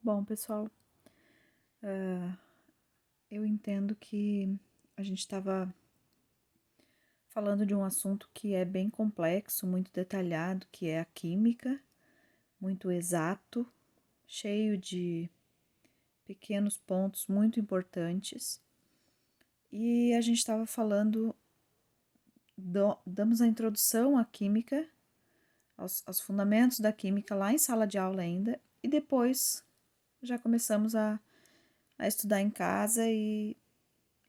Bom, pessoal, eu entendo que a gente estava falando de um assunto que é bem complexo, muito detalhado, que é a química, muito exato, cheio de pequenos pontos muito importantes. E a gente estava falando, damos a introdução à química, aos fundamentos da química lá em sala de aula ainda, e depois já começamos a estudar em casa e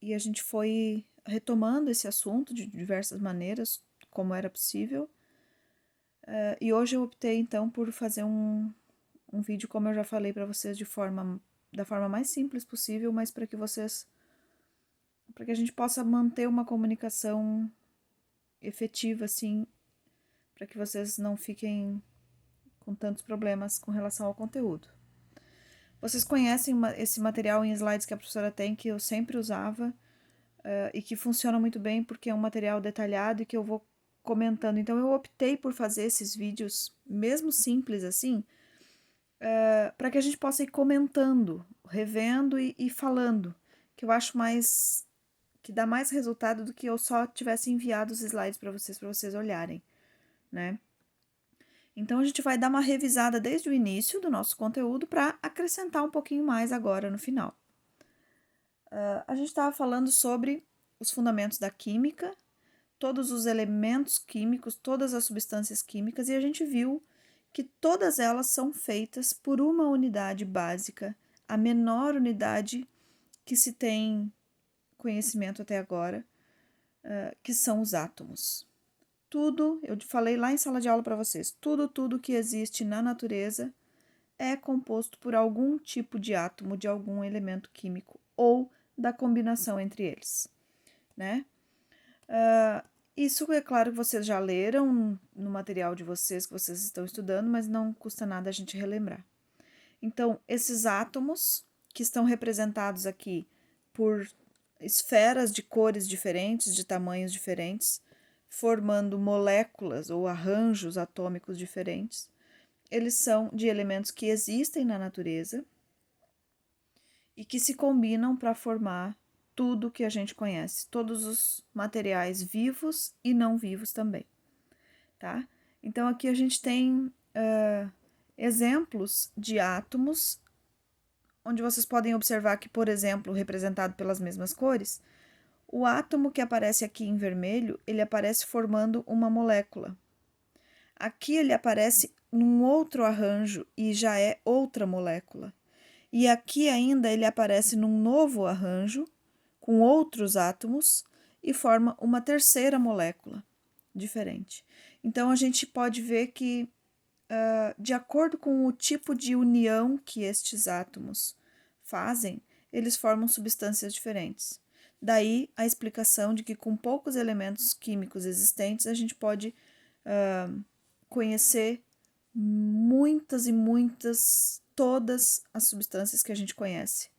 a gente foi retomando esse assunto de diversas maneiras, como era possível. E hoje eu optei então por fazer um vídeo, como eu já falei para vocês, da forma mais simples possível, mas para que a gente possa manter uma comunicação efetiva, assim, para que vocês não fiquem com tantos problemas com relação ao conteúdo. Vocês conhecem esse material em slides que a professora tem, que eu sempre usava, e que funciona muito bem porque é um material detalhado e que eu vou comentando. Então eu optei por fazer esses vídeos, mesmo simples assim, para que a gente possa ir comentando, revendo e falando, que eu acho mais que dá mais resultado do que eu só tivesse enviado os slides para vocês olharem, né? Então a gente vai dar uma revisada desde o início do nosso conteúdo para acrescentar um pouquinho mais agora no final. A gente estava falando sobre os fundamentos da química, todos os elementos químicos, todas as substâncias químicas, e a gente viu que todas elas são feitas por uma unidade básica, a menor unidade que se tem conhecimento até agora, que são os átomos. Tudo, eu falei lá em sala de aula para vocês, tudo que existe na natureza é composto por algum tipo de átomo, de algum elemento químico ou da combinação entre eles, né? Isso é claro que vocês já leram no material de vocês que vocês estão estudando, mas não custa nada a gente relembrar. Então, esses átomos que estão representados aqui por esferas de cores diferentes, de tamanhos diferentes, formando moléculas ou arranjos atômicos diferentes, eles são de elementos que existem na natureza e que se combinam para formar tudo que a gente conhece, todos os materiais vivos e não vivos também, tá? Então aqui a gente tem exemplos de átomos, onde vocês podem observar que, por exemplo, representado pelas mesmas cores, o átomo que aparece aqui em vermelho, ele aparece formando uma molécula. Aqui ele aparece num outro arranjo e já é outra molécula. E aqui ainda ele aparece num novo arranjo, com outros átomos, e forma uma terceira molécula diferente. Então a gente pode ver que, de acordo com o tipo de união que estes átomos fazem, eles formam substâncias diferentes. Daí a explicação de que com poucos elementos químicos existentes a gente pode conhecer muitas e muitas, todas as substâncias que a gente conhece,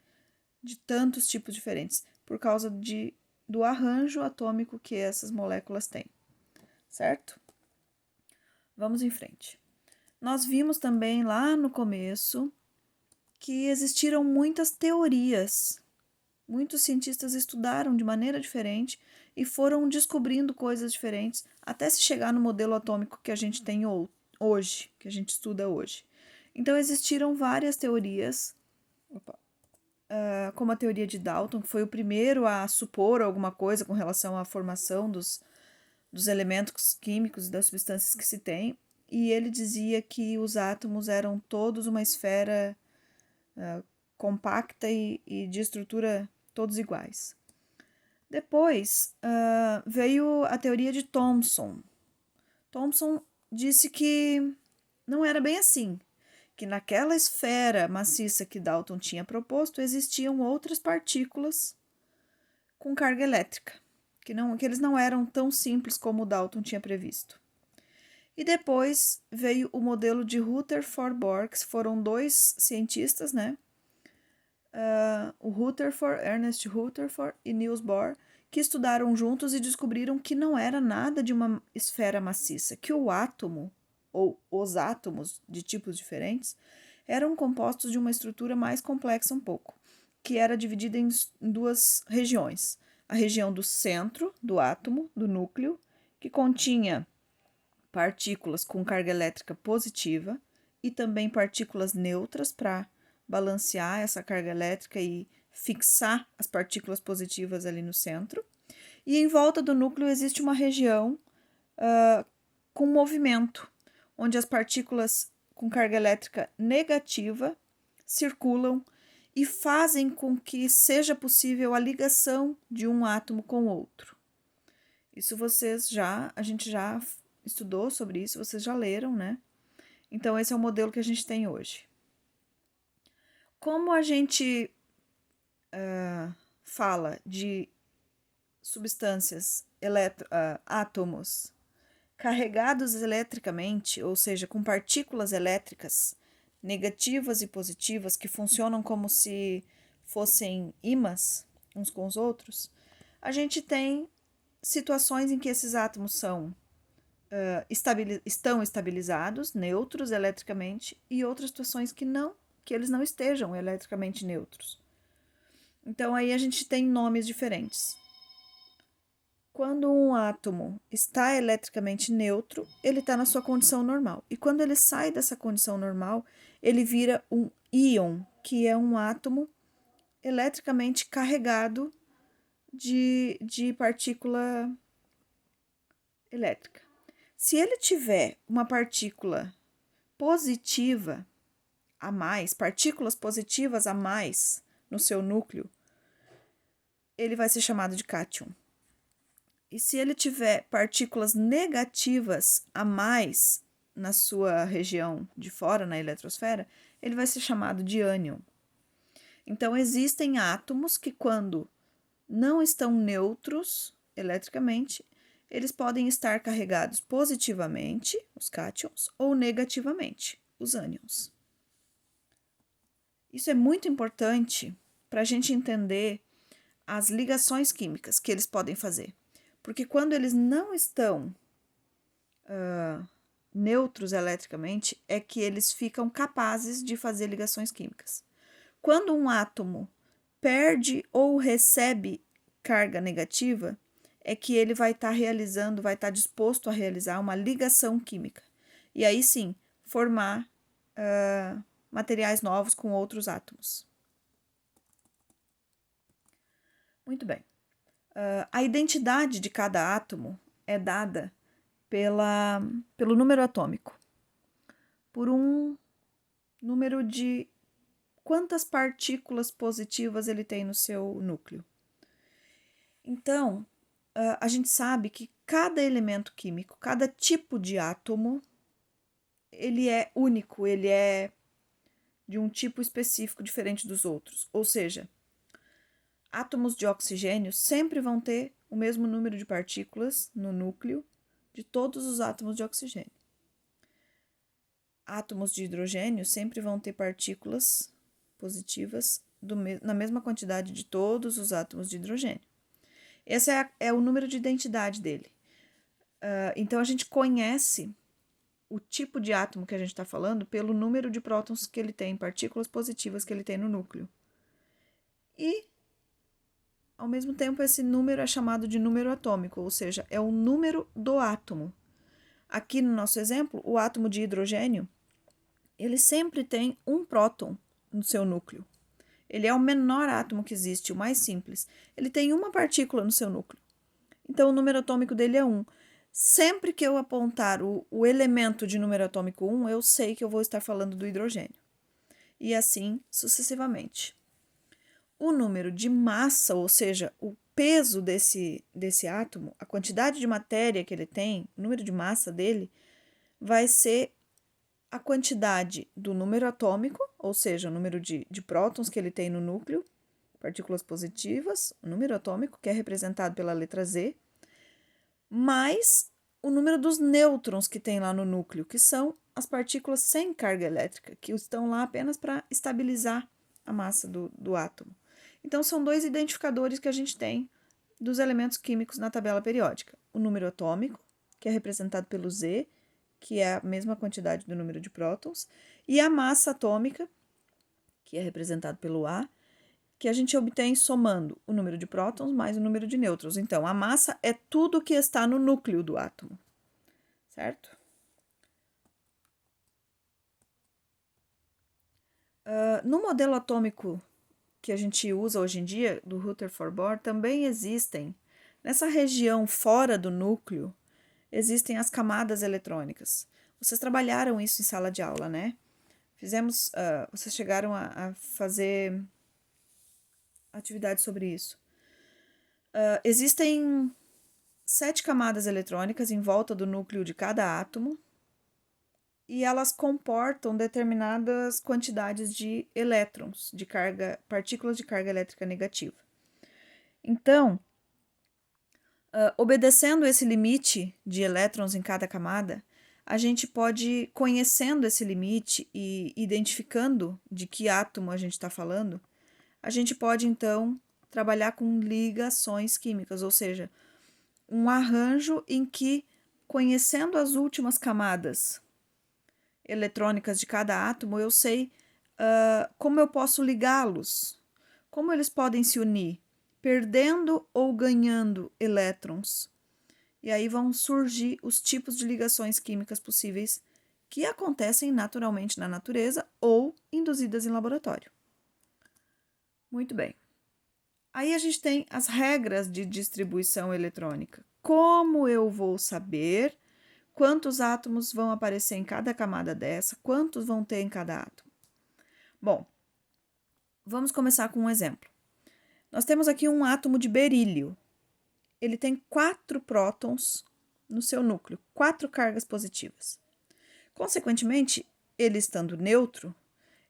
de tantos tipos diferentes, por causa do arranjo atômico que essas moléculas têm, certo? Vamos em frente. Nós vimos também lá no começo que existiram muitas teorias. Muitos cientistas estudaram de maneira diferente e foram descobrindo coisas diferentes até se chegar no modelo atômico que a gente tem hoje, que a gente estuda hoje. Então existiram várias teorias, como a teoria de Dalton, que foi o primeiro a supor alguma coisa com relação à formação dos elementos químicos e das substâncias que se tem, e ele dizia que os átomos eram todos uma esfera compacta e de estrutura todos iguais. Depois veio a teoria de Thomson. Thomson disse que não era bem assim, que naquela esfera maciça que Dalton tinha proposto existiam outras partículas com carga elétrica, que eles não eram tão simples como Dalton tinha previsto. E depois veio o modelo de Rutherford-Bohr, que foram dois cientistas, né? O Rutherford, Ernest Rutherford e Niels Bohr, que estudaram juntos e descobriram que não era nada de uma esfera maciça, que o átomo, ou os átomos de tipos diferentes, eram compostos de uma estrutura mais complexa um pouco, que era dividida em duas regiões. A região do centro do átomo, do núcleo, que continha partículas com carga elétrica positiva e também partículas neutras para balancear essa carga elétrica e fixar as partículas positivas ali no centro. E em volta do núcleo existe uma região com movimento, onde as partículas com carga elétrica negativa circulam e fazem com que seja possível a ligação de um átomo com outro. Isso a gente já estudou sobre isso, vocês já leram, né? Então, esse é o modelo que a gente tem hoje. Como a gente fala de substâncias, átomos carregados eletricamente, ou seja, com partículas elétricas negativas e positivas que funcionam como se fossem ímãs uns com os outros, a gente tem situações em que esses átomos são estão estabilizados, neutros eletricamente, e outras situações que eles não estejam eletricamente neutros. Então aí a gente tem nomes diferentes. Quando um átomo está eletricamente neutro, ele está na sua condição normal. E quando ele sai dessa condição normal, ele vira um íon, que é um átomo eletricamente carregado de partícula elétrica. Se ele tiver uma partícula positiva a mais, partículas positivas a mais no seu núcleo, ele vai ser chamado de cátion. E se ele tiver partículas negativas a mais na sua região de fora, na eletrosfera, ele vai ser chamado de ânion. Então, existem átomos que, quando não estão neutros eletricamente, eles podem estar carregados positivamente, os cátions, ou negativamente, os ânions. Isso é muito importante para a gente entender as ligações químicas que eles podem fazer. Porque quando eles não estão neutros eletricamente, é que eles ficam capazes de fazer ligações químicas. Quando um átomo perde ou recebe carga negativa, é que ele vai estar vai estar disposto a realizar uma ligação química. E aí sim, formar materiais novos com outros átomos. Muito bem. A identidade de cada átomo é dada pelo número atômico, por um número de quantas partículas positivas ele tem no seu núcleo. Então, a gente sabe que cada elemento químico, cada tipo de átomo, ele é único, ele é de um tipo específico diferente dos outros. Ou seja, átomos de oxigênio sempre vão ter o mesmo número de partículas no núcleo de todos os átomos de oxigênio. Átomos de hidrogênio sempre vão ter partículas positivas na mesma quantidade de todos os átomos de hidrogênio. Esse é o número de identidade dele. Então, a gente conhece o tipo de átomo que a gente está falando pelo número de prótons que ele tem, partículas positivas que ele tem no núcleo. E, ao mesmo tempo, esse número é chamado de número atômico, ou seja, é o número do átomo. Aqui no nosso exemplo, o átomo de hidrogênio, ele sempre tem um próton no seu núcleo. Ele é o menor átomo que existe, o mais simples. Ele tem uma partícula no seu núcleo. Então, o número atômico dele é 1. Sempre que eu apontar o elemento de número atômico 1, eu sei que eu vou estar falando do hidrogênio. E assim sucessivamente. O número de massa, ou seja, o peso desse átomo, a quantidade de matéria que ele tem, o número de massa dele, vai ser a quantidade do número atômico, ou seja, o número de prótons que ele tem no núcleo, partículas positivas, o número atômico, que é representado pela letra Z, mais o número dos nêutrons que tem lá no núcleo, que são as partículas sem carga elétrica, que estão lá apenas para estabilizar a massa do átomo. Então, são dois identificadores que a gente tem dos elementos químicos na tabela periódica. O número atômico, que é representado pelo Z, que é a mesma quantidade do número de prótons, e a massa atômica, que é representado pelo A, que a gente obtém somando o número de prótons mais o número de nêutrons. Então, a massa é tudo que está no núcleo do átomo, certo? No modelo atômico que a gente usa hoje em dia, do Rutherford Bohr, também existem, nessa região fora do núcleo, existem as camadas eletrônicas. Vocês trabalharam isso em sala de aula, né? Vocês chegaram a fazer atividades sobre isso. Existem 7 camadas eletrônicas em volta do núcleo de cada átomo e elas comportam determinadas quantidades de elétrons, partículas de carga elétrica negativa. Então, obedecendo esse limite de elétrons em cada camada, a gente pode, conhecendo esse limite e identificando de que átomo a gente está falando, a gente pode, então, trabalhar com ligações químicas, ou seja, um arranjo em que, conhecendo as últimas camadas eletrônicas de cada átomo, eu sei como eu posso ligá-los, como eles podem se unir, perdendo ou ganhando elétrons. E aí vão surgir os tipos de ligações químicas possíveis que acontecem naturalmente na natureza ou induzidas em laboratório. Muito bem. Aí a gente tem as regras de distribuição eletrônica. Como eu vou saber quantos átomos vão aparecer em cada camada dessa? Quantos vão ter em cada átomo? Bom, vamos começar com um exemplo. Nós temos aqui um átomo de berílio. Ele tem 4 prótons no seu núcleo, 4 cargas positivas. Consequentemente, ele estando neutro,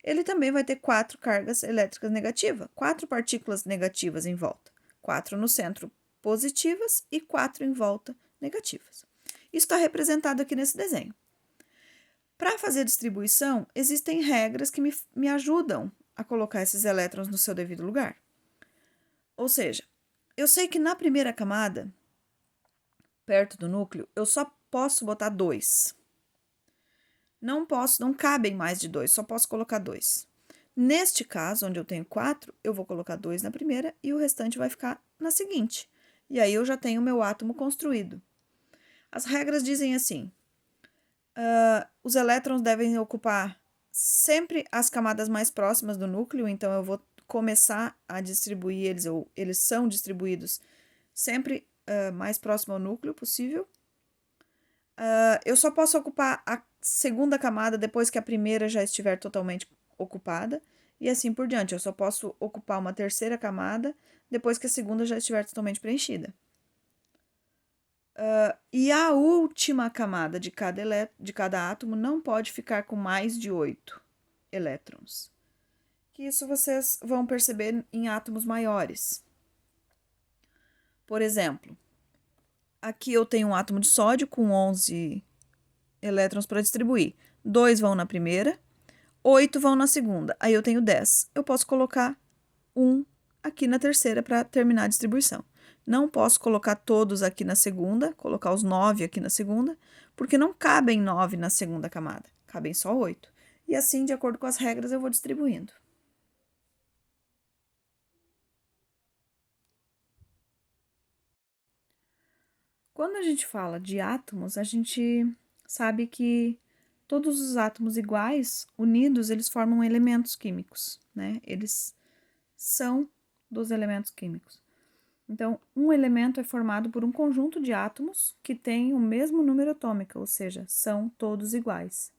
ele também vai ter 4 cargas elétricas negativas, 4 partículas negativas em volta. 4 no centro positivas e 4 em volta negativas. Isso está representado aqui nesse desenho. Para fazer a distribuição, existem regras que me ajudam a colocar esses elétrons no seu devido lugar. Ou seja, eu sei que na primeira camada, perto do núcleo, eu só posso botar 2. Não cabem mais de 2, só posso colocar 2. Neste caso, onde eu tenho 4, eu vou colocar 2 na primeira e o restante vai ficar na seguinte. E aí eu já tenho o meu átomo construído. As regras dizem assim: os elétrons devem ocupar sempre as camadas mais próximas do núcleo, então eu vou começar a distribuir eles, ou eles são distribuídos sempre mais próximo ao núcleo possível. Eu só posso ocupar a segunda camada depois que a primeira já estiver totalmente ocupada, e assim por diante. Eu só posso ocupar uma terceira camada depois que a segunda já estiver totalmente preenchida. E a última camada de cada átomo não pode ficar com mais de 8 elétrons. Que isso vocês vão perceber em átomos maiores. Por exemplo, aqui eu tenho um átomo de sódio com 11 elétrons para distribuir. 2 vão na primeira, 8 vão na segunda. Aí eu tenho 10. Eu posso colocar 1 aqui na terceira para terminar a distribuição. Não posso colocar todos aqui na segunda, colocar os 9 aqui na segunda, porque não cabem 9 na segunda camada, cabem só 8. E assim, de acordo com as regras, eu vou distribuindo. Quando a gente fala de átomos, a gente sabe que todos os átomos iguais, unidos, eles formam elementos químicos, né? Eles são dos elementos químicos. Então, um elemento é formado por um conjunto de átomos que tem o mesmo número atômico, ou seja, são todos iguais.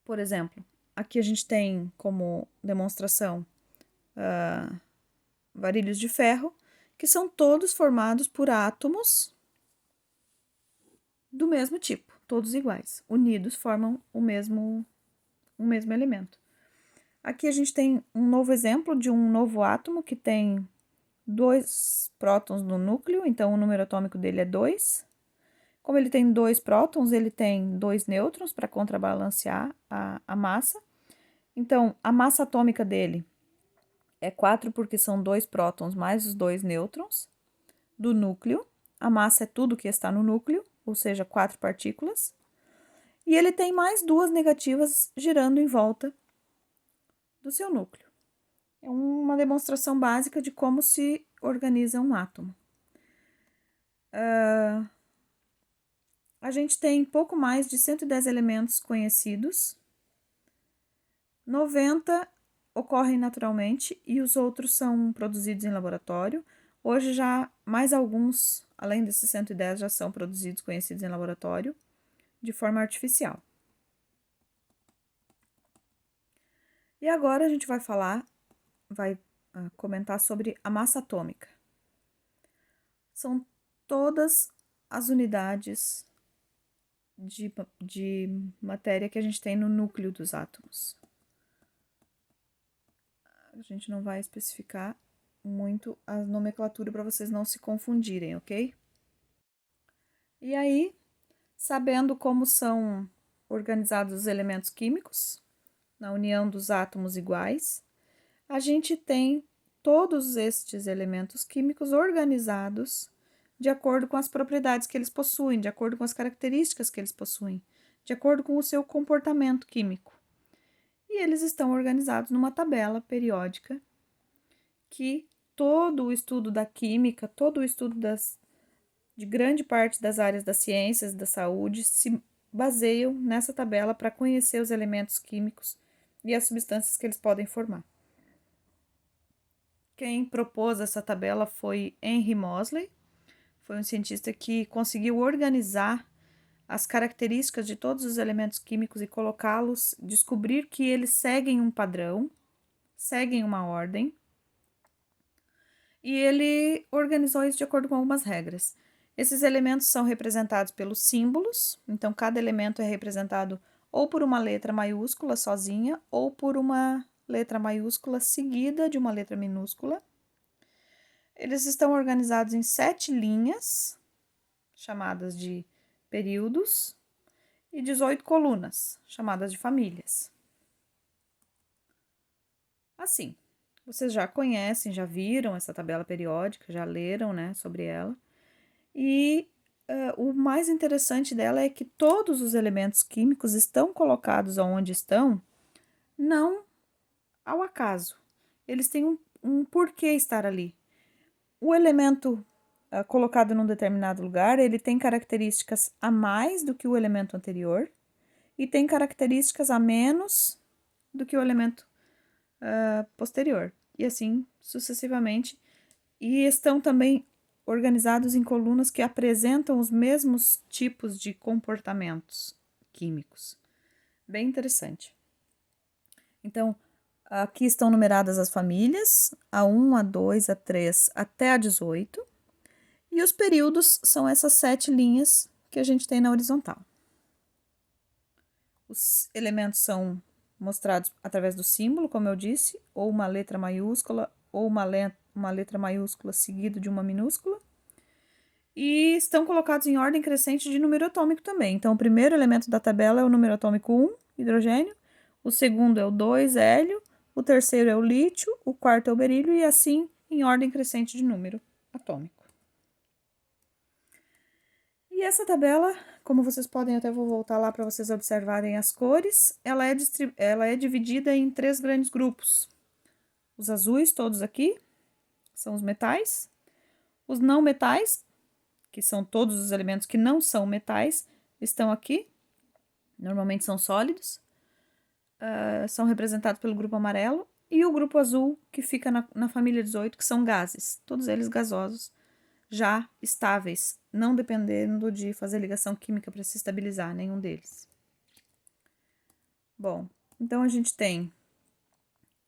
Por exemplo, aqui a gente tem como demonstração varilhos de ferro, que são todos formados por átomos do mesmo tipo, todos iguais, unidos formam o mesmo elemento. Aqui a gente tem um novo exemplo de um novo átomo que tem 2 prótons no núcleo, então o número atômico dele é 2. Como ele tem 2 prótons, ele tem 2 nêutrons para contrabalancear a massa. Então, a massa atômica dele é 4 porque são 2 prótons mais os 2 nêutrons do núcleo. A massa é tudo que está no núcleo, ou seja, 4 partículas. e ele tem mais duas negativas girando em volta do seu núcleo. É uma demonstração básica de como se organiza um átomo. A gente tem pouco mais de 110 elementos conhecidos, 90 ocorrem naturalmente e os outros são produzidos em laboratório. Hoje já mais alguns, além desses 110, já são produzidos, conhecidos em laboratório, de forma artificial. E agora a gente vai comentar sobre a massa atômica. São todas as unidades de matéria que a gente tem no núcleo dos átomos. A gente não vai especificar muito a nomenclatura para vocês não se confundirem, ok? E aí, sabendo como são organizados os elementos químicos, na união dos átomos iguais, a gente tem todos estes elementos químicos organizados de acordo com as propriedades que eles possuem, de acordo com as características que eles possuem, de acordo com o seu comportamento químico. E eles estão organizados numa tabela periódica que todo o estudo da química, todo o estudo de grande parte das áreas das ciências, da saúde, se baseiam nessa tabela para conhecer os elementos químicos e as substâncias que eles podem formar. Quem propôs essa tabela foi Henry Moseley, foi um cientista que conseguiu organizar as características de todos os elementos químicos e colocá-los, descobrir que eles seguem um padrão, seguem uma ordem, e ele organizou isso de acordo com algumas regras. Esses elementos são representados pelos símbolos, então cada elemento é representado ou por uma letra maiúscula sozinha ou por uma letra maiúscula seguida de uma letra minúscula. Eles estão organizados em 7 linhas, chamadas de períodos, e 18 colunas, chamadas de famílias. Assim, vocês já conhecem, já viram essa tabela periódica, já leram, né, sobre ela. E o mais interessante dela é que todos os elementos químicos estão colocados onde estão, não ao acaso. Eles têm um porquê estar ali. O elemento colocado num determinado lugar, ele tem características a mais do que o elemento anterior e tem características a menos do que o elemento posterior, e assim sucessivamente. E estão também organizados em colunas que apresentam os mesmos tipos de comportamentos químicos. Bem interessante. Então, aqui estão numeradas as famílias, a 1, a 2, a 3 até a 18. E os períodos são essas 7 linhas que a gente tem na horizontal. Os elementos são mostrados através do símbolo, como eu disse, ou uma letra maiúscula, ou uma letra maiúscula seguido de uma minúscula. E estão colocados em ordem crescente de número atômico também. Então, o primeiro elemento da tabela é o número atômico 1, hidrogênio. O segundo é o 2, hélio. O terceiro é o lítio. O quarto é o berílio. E assim, em ordem crescente de número atômico. E essa tabela, como vocês podem, até vou voltar lá para vocês observarem as cores, ela é dividida em 3 grandes grupos. Os azuis, todos aqui, são os metais. Os não metais, que são todos os elementos que não são metais, estão aqui. Normalmente são sólidos. São representados pelo grupo amarelo. E o grupo azul, que fica na família 18, que são gases. Todos eles gasosos, já estáveis, não dependendo de fazer ligação química para se estabilizar, nenhum deles. Bom, então a gente tem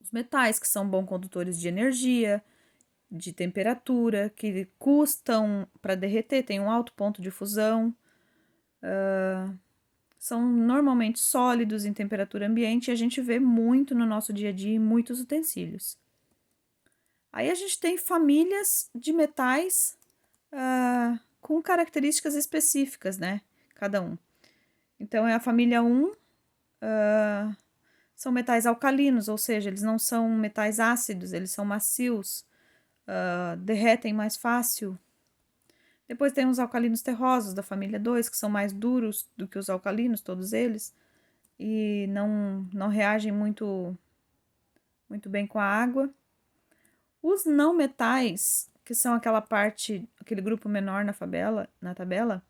os metais, que são bons condutores de energia, de temperatura, que custam para derreter, tem um alto ponto de fusão, são normalmente sólidos em temperatura ambiente e a gente vê muito no nosso dia a dia em muitos utensílios. Aí a gente tem famílias de metais com características específicas, né? Cada um. Então, é a família 1, são metais alcalinos, ou seja, eles não são metais ácidos, eles são macios, derretem mais fácil. Depois tem os alcalinos terrosos da família 2, que são mais duros do que os alcalinos, todos eles, e não reagem muito bem com a água. Os não metais, que são aquela parte, aquele grupo menor na tabela,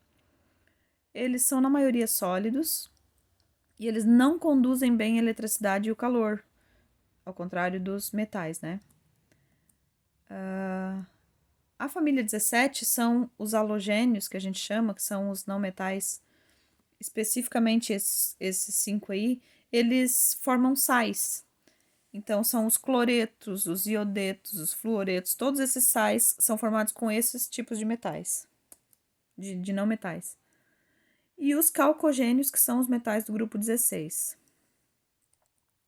eles são na maioria sólidos e eles não conduzem bem a eletricidade e o calor, ao contrário dos metais, né? A família 17 são os halogênios, que a gente chama, que são os não metais, especificamente esses 5 aí, eles formam sais. Então, são os cloretos, os iodetos, os fluoretos, todos esses sais são formados com esses tipos de metais, de não metais. E os calcogênios, que são os metais do grupo 16.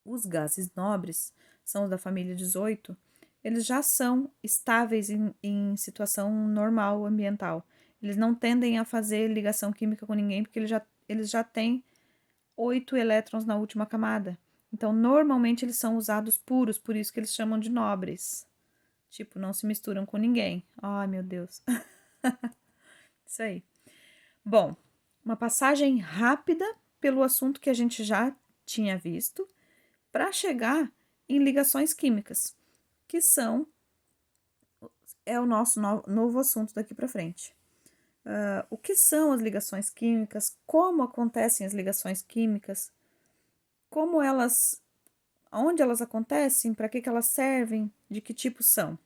Os gases nobres, são os da família 18, eles já são estáveis em situação normal ambiental. Eles não tendem a fazer ligação química com ninguém, porque eles já têm 8 elétrons na última camada. Então, normalmente, eles são usados puros, por isso que eles chamam de nobres. Tipo, não se misturam com ninguém. Ai, meu Deus. Isso aí. Bom, uma passagem rápida pelo assunto que a gente já tinha visto, para chegar em ligações químicas, que é o nosso novo assunto daqui para frente. O que são as ligações químicas? Como acontecem as ligações químicas? Onde elas acontecem, para que elas servem, de que tipo são.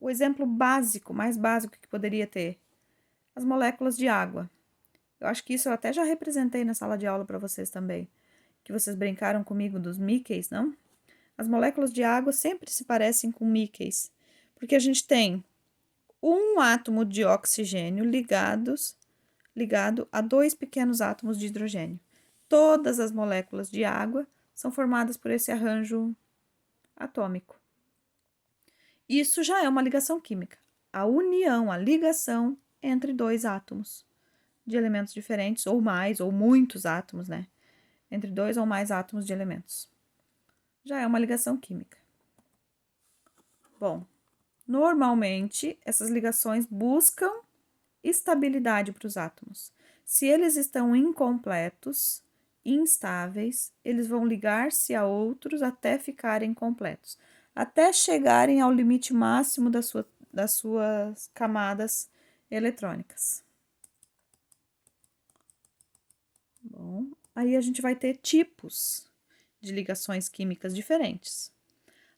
O exemplo básico, mais básico que poderia ter, as moléculas de água. Eu acho que isso eu até já representei na sala de aula para vocês também, que vocês brincaram comigo dos Mickeys, não? As moléculas de água sempre se parecem com Mickeys, porque a gente tem um átomo de oxigênio ligado a 2 pequenos átomos de hidrogênio. Todas as moléculas de água são formadas por esse arranjo atômico. Isso já é uma ligação química. A união, a ligação entre 2 átomos de elementos diferentes, ou mais, ou muitos átomos, né? Entre 2 ou mais átomos de elementos. Já é uma ligação química. Bom, normalmente essas ligações buscam estabilidade para os átomos. Se eles estão incompletos, instáveis, eles vão ligar-se a outros até ficarem completos, até chegarem ao limite máximo das suas camadas eletrônicas. Bom, aí a gente vai ter tipos de ligações químicas diferentes.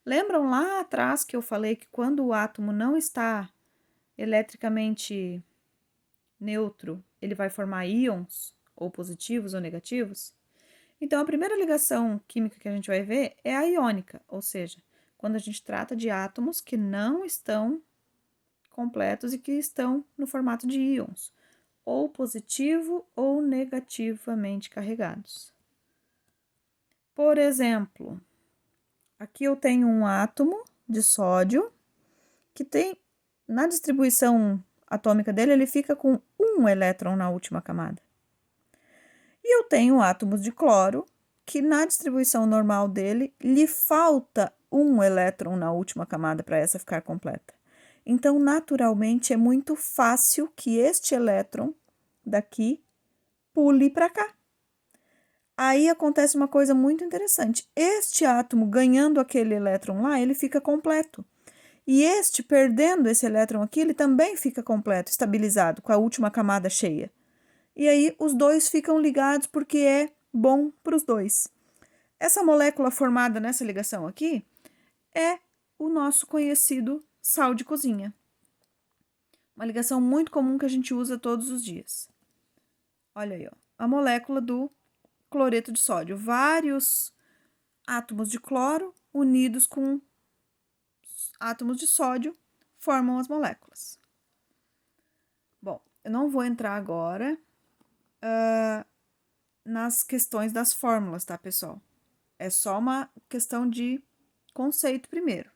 Lembram lá atrás que eu falei que quando o átomo não está eletricamente neutro, ele vai formar íons, ou positivos ou negativos? Então, a primeira ligação química que a gente vai ver é a iônica, ou seja, quando a gente trata de átomos que não estão completos e que estão no formato de íons, ou positivo ou negativamente carregados. Por exemplo, aqui eu tenho um átomo de sódio que tem, na distribuição atômica dele, ele fica com um elétron na última camada. E eu tenho átomos de cloro que, na distribuição normal dele, lhe falta um elétron na última camada para essa ficar completa. Então, naturalmente, é muito fácil que este elétron daqui pule para cá. Aí acontece uma coisa muito interessante. Este átomo ganhando aquele elétron lá, ele fica completo. E este perdendo esse elétron aqui, ele também fica completo, estabilizado, com a última camada cheia. E aí os dois ficam ligados porque é bom para os dois. Essa molécula formada nessa ligação aqui é o nosso conhecido sal de cozinha. Uma ligação muito comum que a gente usa todos os dias. Olha aí, ó, a molécula do cloreto de sódio. Vários átomos de cloro unidos com átomos de sódio formam as moléculas. Bom, eu não vou entrar agora nas questões das fórmulas, tá, pessoal? É só uma questão de conceito primeiro.